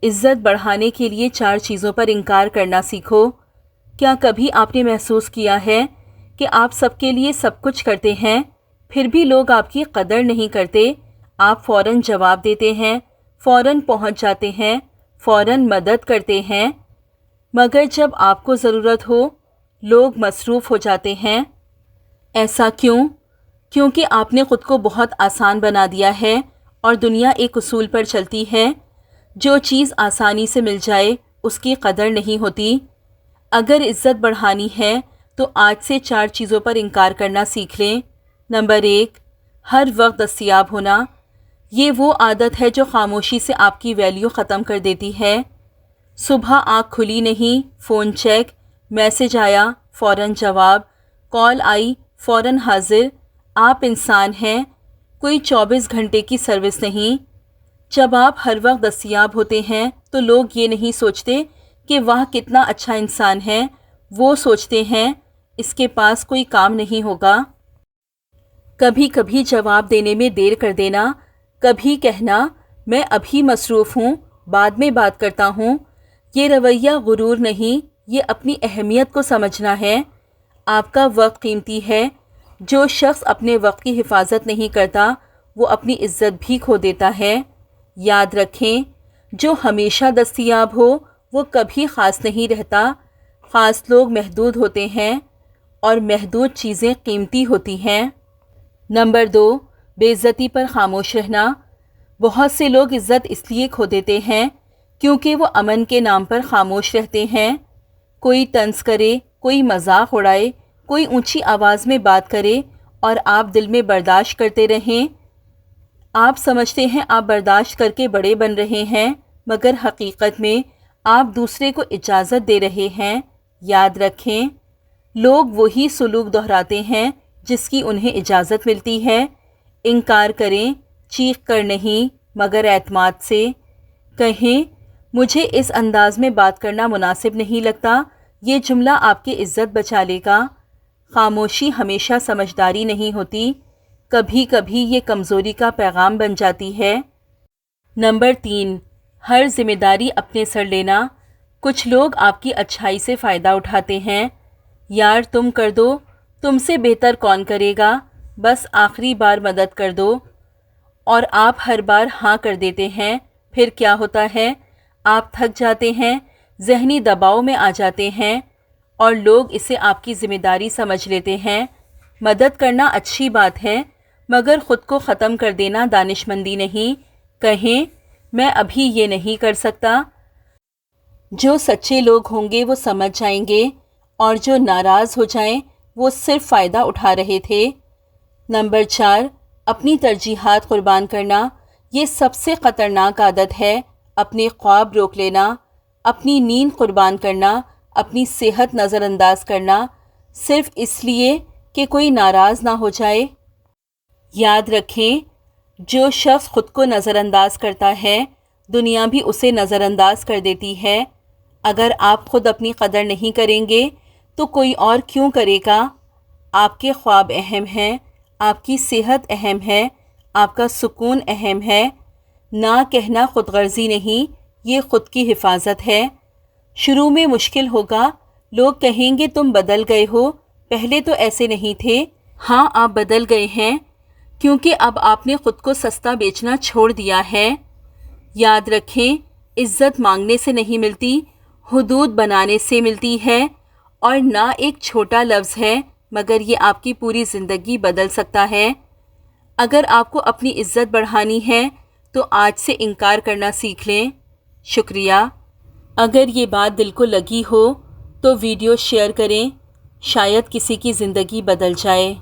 عزت بڑھانے کے لیے 4 چیزوں پر انکار کرنا سیکھو۔ کیا کبھی آپ نے محسوس کیا ہے کہ آپ سب کے لیے سب کچھ کرتے ہیں، پھر بھی لوگ آپ کی قدر نہیں کرتے؟ آپ فوراً جواب دیتے ہیں، فوراً پہنچ جاتے ہیں، فوراً مدد کرتے ہیں، مگر جب آپ کو ضرورت ہو لوگ مصروف ہو جاتے ہیں۔ ایسا کیوں؟ کیونکہ آپ نے خود کو بہت آسان بنا دیا ہے اور دنیا ایک اصول پر چلتی ہے، جو چیز آسانی سے مل جائے اس کی قدر نہیں ہوتی۔ اگر عزت بڑھانی ہے تو آج سے 4 چیزوں پر انکار کرنا سیکھ لیں۔ نمبر 1، ہر وقت دستیاب ہونا۔ یہ وہ عادت ہے جو خاموشی سے آپ کی ویلیو ختم کر دیتی ہے۔ صبح آنکھ کھلی نہیں، فون چیک، میسج آیا فوراً جواب، کال آئی فوراً حاضر۔ آپ انسان ہیں، کوئی 24 گھنٹے کی سروس نہیں۔ جب آپ ہر وقت دستیاب ہوتے ہیں تو لوگ یہ نہیں سوچتے کہ واہ کتنا اچھا انسان ہے، وہ سوچتے ہیں اس کے پاس کوئی کام نہیں ہوگا۔ کبھی کبھی جواب دینے میں دیر کر دینا، کبھی کہنا میں ابھی مصروف ہوں، بعد میں بات کرتا ہوں، یہ رویہ غرور نہیں، یہ اپنی اہمیت کو سمجھنا ہے۔ آپ کا وقت قیمتی ہے، جو شخص اپنے وقت کی حفاظت نہیں کرتا وہ اپنی عزت بھی کھو دیتا ہے۔ یاد رکھیں، جو ہمیشہ دستیاب ہو وہ کبھی خاص نہیں رہتا۔ خاص لوگ محدود ہوتے ہیں اور محدود چیزیں قیمتی ہوتی ہیں۔ نمبر 2، بے عزتی پر خاموش رہنا۔ بہت سے لوگ عزت اس لیے کھو دیتے ہیں کیونکہ وہ امن کے نام پر خاموش رہتے ہیں۔ کوئی طنز کرے، کوئی مذاق اڑائے، کوئی اونچی آواز میں بات کرے اور آپ دل میں برداشت کرتے رہیں۔ آپ سمجھتے ہیں آپ برداشت کر کے بڑے بن رہے ہیں، مگر حقیقت میں آپ دوسرے کو اجازت دے رہے ہیں۔ یاد رکھیں، لوگ وہی سلوک دہراتے ہیں جس کی انہیں اجازت ملتی ہے۔ انکار کریں، چیخ کر نہیں مگر اعتماد سے۔ کہیں مجھے اس انداز میں بات کرنا مناسب نہیں لگتا، یہ جملہ آپ کی عزت بچا لے گا۔ خاموشی ہمیشہ سمجھداری نہیں ہوتی، کبھی کبھی یہ کمزوری کا پیغام بن جاتی ہے۔ نمبر 3، ہر ذمہ داری اپنے سر لینا۔ کچھ لوگ آپ کی اچھائی سے فائدہ اٹھاتے ہیں۔ یار تم کر دو، تم سے بہتر کون کرے گا، بس آخری بار مدد کر دو۔ اور آپ ہر بار ہاں کر دیتے ہیں۔ پھر کیا ہوتا ہے؟ آپ تھک جاتے ہیں، ذہنی دباؤ میں آ جاتے ہیں اور لوگ اسے آپ کی ذمہ داری سمجھ لیتے ہیں۔ مدد کرنا اچھی بات ہے، مگر خود کو ختم کر دینا دانشمندی نہیں۔ کہیں میں ابھی یہ نہیں کر سکتا۔ جو سچے لوگ ہوں گے وہ سمجھ جائیں گے اور جو ناراض ہو جائیں وہ صرف فائدہ اٹھا رہے تھے۔ نمبر 4، اپنی ترجیحات قربان کرنا۔ یہ سب سے خطرناک عادت ہے۔ اپنے خواب روک لینا، اپنی نیند قربان کرنا، اپنی صحت نظر انداز کرنا، صرف اس لیے کہ کوئی ناراض نہ ہو جائے۔ یاد رکھیں، جو شخص خود کو نظر انداز کرتا ہے دنیا بھی اسے نظر انداز کر دیتی ہے۔ اگر آپ خود اپنی قدر نہیں کریں گے تو کوئی اور کیوں کرے گا؟ آپ کے خواب اہم ہیں، آپ کی صحت اہم ہے، آپ کا سکون اہم ہے۔ نہ کہنا خود غرضی نہیں، یہ خود کی حفاظت ہے۔ شروع میں مشکل ہوگا، لوگ کہیں گے تم بدل گئے ہو، پہلے تو ایسے نہیں تھے۔ ہاں آپ بدل گئے ہیں، کیونکہ اب آپ نے خود کو سستا بیچنا چھوڑ دیا ہے۔ یاد رکھیں، عزت مانگنے سے نہیں ملتی، حدود بنانے سے ملتی ہے، اور نہ ایک چھوٹا لفظ ہے مگر یہ آپ کی پوری زندگی بدل سکتا ہے۔ اگر آپ کو اپنی عزت بڑھانی ہے تو آج سے انکار کرنا سیکھ لیں۔ شکریہ۔ اگر یہ بات دل کو لگی ہو تو ویڈیو شیئر کریں، شاید کسی کی زندگی بدل جائے۔